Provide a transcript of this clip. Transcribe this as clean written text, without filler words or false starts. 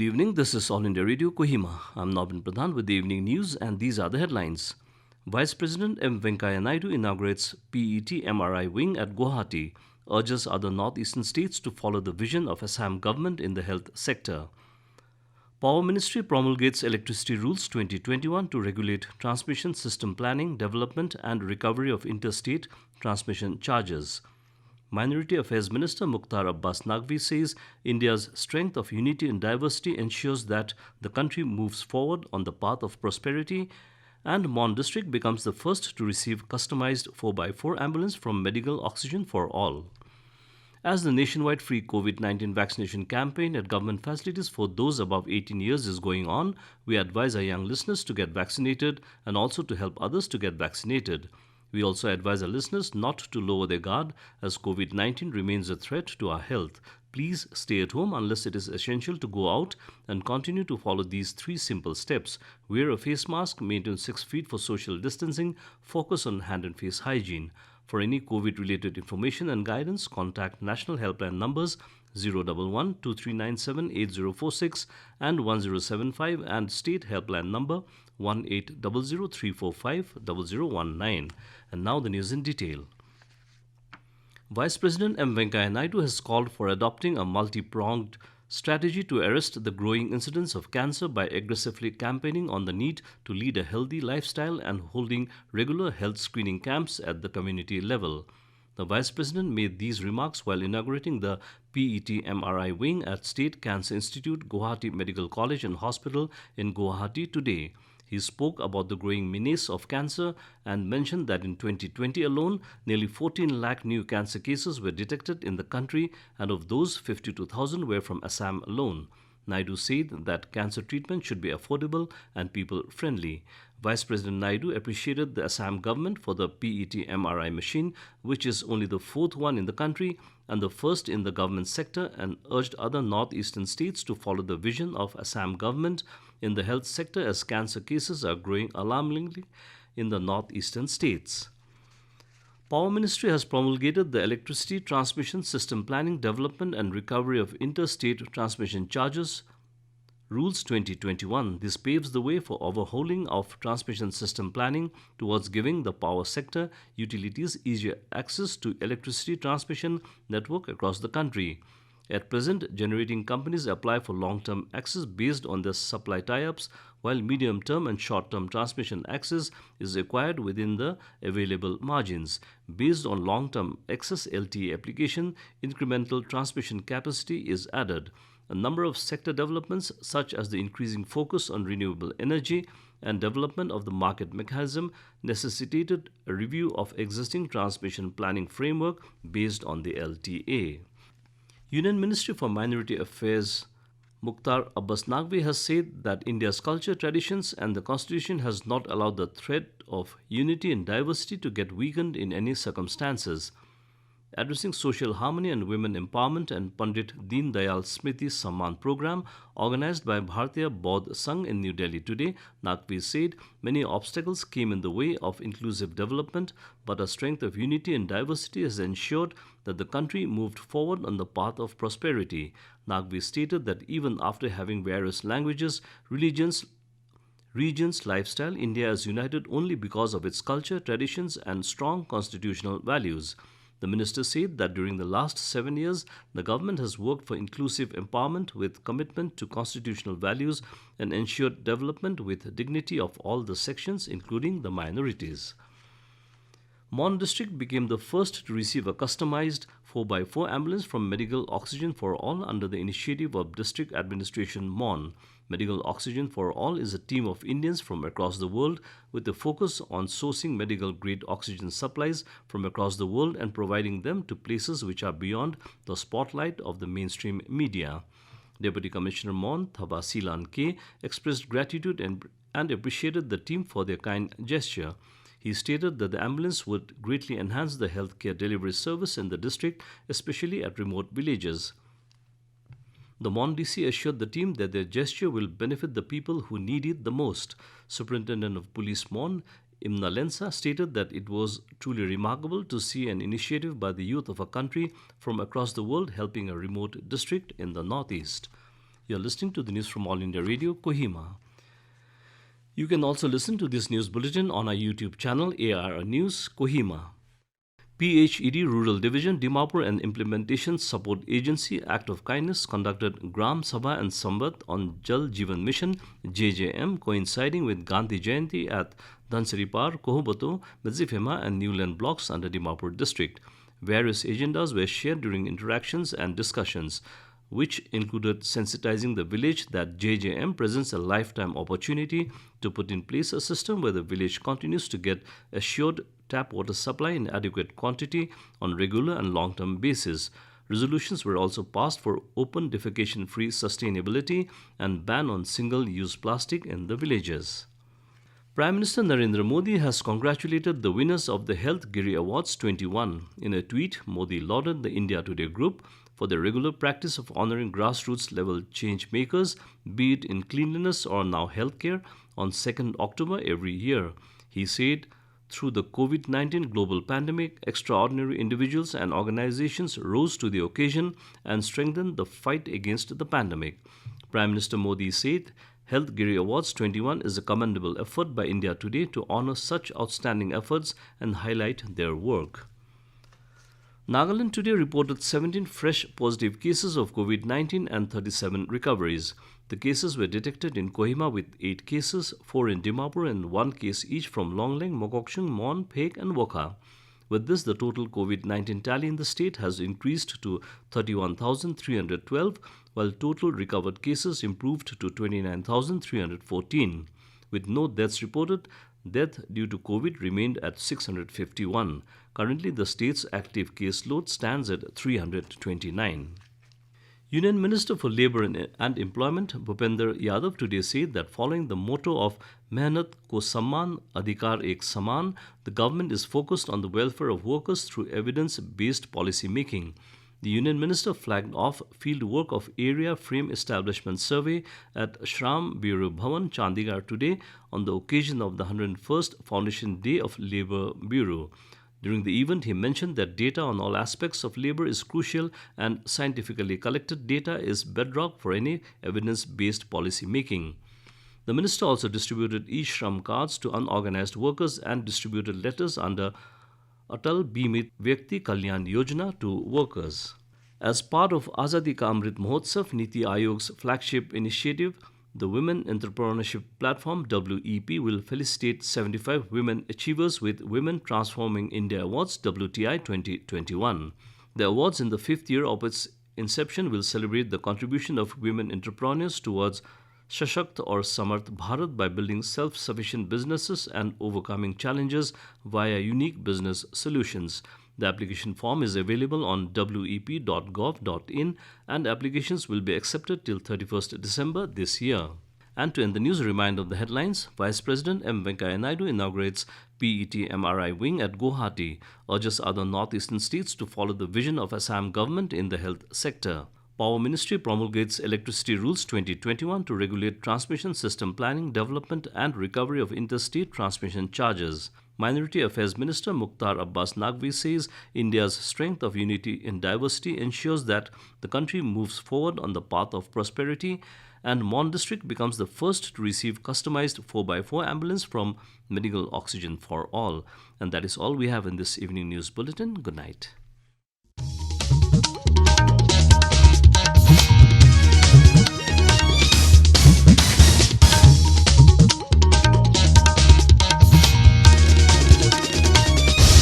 Good evening. This is All India Radio Kohima. I'm Nobin Pradhan with the evening news, and these are the headlines. Vice President M. Venkaiah Naidu inaugurates PET MRI wing at Guwahati, urges other northeastern states to follow the vision of Assam government in the health sector. Power Ministry promulgates Electricity Rules 2021 to regulate transmission system planning, development, and recovery of interstate transmission charges. Minority Affairs Minister Mukhtar Abbas Naqvi says India's strength of unity and diversity ensures that the country moves forward on the path of prosperity, and Mon district becomes the first to receive customized 4x4 ambulance from Medical Oxygen for All. As the nationwide free COVID-19 vaccination campaign at government facilities for those above 18 years is going on, we advise our young listeners to get vaccinated and also to help others to get vaccinated. We also advise our listeners not to lower their guard as COVID-19 remains a threat to our health. Please stay at home unless it is essential to go out and continue to follow these three simple steps. Wear a face mask, maintain 6 feet for social distancing, focus on hand and face hygiene. For any COVID-related information and guidance, contact National Helpline numbers 011 2397 8046 and 1075 and State Helpline number 1800 And now the news in detail. Vice President M. Venkaiah Naidu has called for adopting a multi-pronged strategy to arrest the growing incidence of cancer by aggressively campaigning on the need to lead a healthy lifestyle and holding regular health screening camps at the community level. The Vice President made these remarks while inaugurating the PET MRI wing at State Cancer Institute, Guwahati Medical College and Hospital in Guwahati today. He spoke about the growing menace of cancer and mentioned that in 2020 alone, nearly 14 lakh new cancer cases were detected in the country, and of those, 52,000 were from Assam alone. Naidu said that cancer treatment should be affordable and people-friendly. Vice President Naidu appreciated the Assam government for the PET MRI machine, which is only the fourth one in the country and the first in the government sector, and urged other northeastern states to follow the vision of Assam government in the health sector as cancer cases are growing alarmingly in the northeastern states. Power Ministry has promulgated the Electricity Transmission System Planning, Development and Recovery of Interstate Transmission Charges Rules 2021. This paves the way for overhauling of transmission system planning towards giving the power sector utilities easier access to electricity transmission network across the country. At present, generating companies apply for long-term access based on their supply tie-ups, while medium-term and short-term transmission access is acquired within the available margins. Based on long-term access LTA application, incremental transmission capacity is added. A number of sector developments, such as the increasing focus on renewable energy and development of the market mechanism, necessitated a review of existing transmission planning framework based on the LTA. Union Ministry for Minority Affairs Mukhtar Abbas Naqvi has said that India's culture, traditions and the constitution has not allowed the thread of unity and diversity to get weakened in any circumstances. Addressing social harmony and women empowerment and Pandit Deen Dayal Smriti Samman program organized by Bharatiya Bodh Sangh in New Delhi today, Naqvi said many obstacles came in the way of inclusive development, but a strength of unity and diversity has ensured that the country moved forward on the path of prosperity. Naqvi stated that even after having various languages, religions, regions, lifestyle, India is united only because of its culture, traditions and strong constitutional values. The minister said that during the last 7 years, the government has worked for inclusive empowerment with commitment to constitutional values and ensured development with dignity of all the sections, including the minorities. Mon district became the first to receive a customized 4x4 ambulance from Medical Oxygen for All under the initiative of District Administration Mon. Medical Oxygen for All is a team of Indians from across the world with a focus on sourcing medical-grade oxygen supplies from across the world and providing them to places which are beyond the spotlight of the mainstream media. Deputy Commissioner Mon Thaba Silan K expressed gratitude and appreciated the team for their kind gesture. He stated that the ambulance would greatly enhance the healthcare delivery service in the district, especially at remote villages. The Mon DC assured the team that their gesture will benefit the people who need it the most. Superintendent of Police Mon Imna Lensa stated that it was truly remarkable to see an initiative by the youth of a country from across the world helping a remote district in the northeast. You're listening to the news from All India Radio, Kohima. You can also listen to this news bulletin on our YouTube channel, AR News, Kohima. PHED Rural Division, Dimapur and Implementation Support Agency Act of Kindness conducted Gram Sabha and Samvat on Jal Jeevan Mission JJM coinciding with Gandhi Jayanti at Dhansaripar, Kohubato, Medzifema and Newland blocks under Dimapur district. Various agendas were shared during interactions and discussions, which included sensitizing the village that JJM presents a lifetime opportunity to put in place a system where the village continues to get assured tap water supply in adequate quantity on regular and long-term basis. Resolutions were also passed for open defecation-free sustainability and ban on single-use plastic in the villages. Prime Minister Narendra Modi has congratulated the winners of the Health Giri Awards 21. In a tweet, Modi lauded the India Today group for the regular practice of honoring grassroots level change makers, be it in cleanliness or now healthcare, on 2nd October every year. He said, through the COVID-19 global pandemic, extraordinary individuals and organizations rose to the occasion and strengthened the fight against the pandemic. Prime Minister Modi said, Health Giri Awards 21 is a commendable effort by India Today to honor such outstanding efforts and highlight their work. Nagaland today reported 17 fresh positive cases of COVID-19 and 37 recoveries. The cases were detected in Kohima with 8 cases, 4 in Dimapur and 1 case each from Longleng, Mokokchung, Mon, Phek and Wokha. With this, the total COVID-19 tally in the state has increased to 31,312, while total recovered cases improved to 29,314. With no deaths reported, death due to COVID remained at 651. Currently, the state's active caseload stands at 329. Union Minister for Labour and Employment Bhupender Yadav today said that following the motto of Mehnat Ko Samman, Adhikar Ek Saman, the government is focused on the welfare of workers through evidence-based policy making. The Union Minister flagged off field work of Area Frame Establishment Survey at Shram Bureau Bhavan, Chandigarh today on the occasion of the 101st Foundation Day of Labour Bureau. During the event, he mentioned that data on all aspects of labor is crucial and scientifically collected data is bedrock for any evidence-based policy making. The minister also distributed e-Shram cards to unorganized workers and distributed letters under Atal Bimit Vyakti Kalyan Yojana to workers. As part of Azadi Ka Amrit Mahotsav, Niti Ayog's flagship initiative, the Women Entrepreneurship Platform WEP will felicitate 75 women achievers with Women Transforming India Awards WTI 2021. The awards in the 5th year of its inception will celebrate the contribution of women entrepreneurs towards Shashakt or Samarth Bharat by building self-sufficient businesses and overcoming challenges via unique business solutions. The application form is available on wep.gov.in and applications will be accepted till 31st December this year. And to end the news, a reminder of the headlines. Vice President M. Venkaiah Naidu inaugurates PET MRI wing at Guwahati, urges other northeastern states to follow the vision of Assam government in the health sector. Power Ministry promulgates Electricity Rules 2021 to regulate transmission system planning, development and recovery of interstate transmission charges. Minority Affairs Minister Mukhtar Abbas Naqvi says India's strength of unity in diversity ensures that the country moves forward on the path of prosperity, and Mon district becomes the first to receive customized 4x4 ambulance from Medical Oxygen for All. And that is all we have in this evening news bulletin. Good night.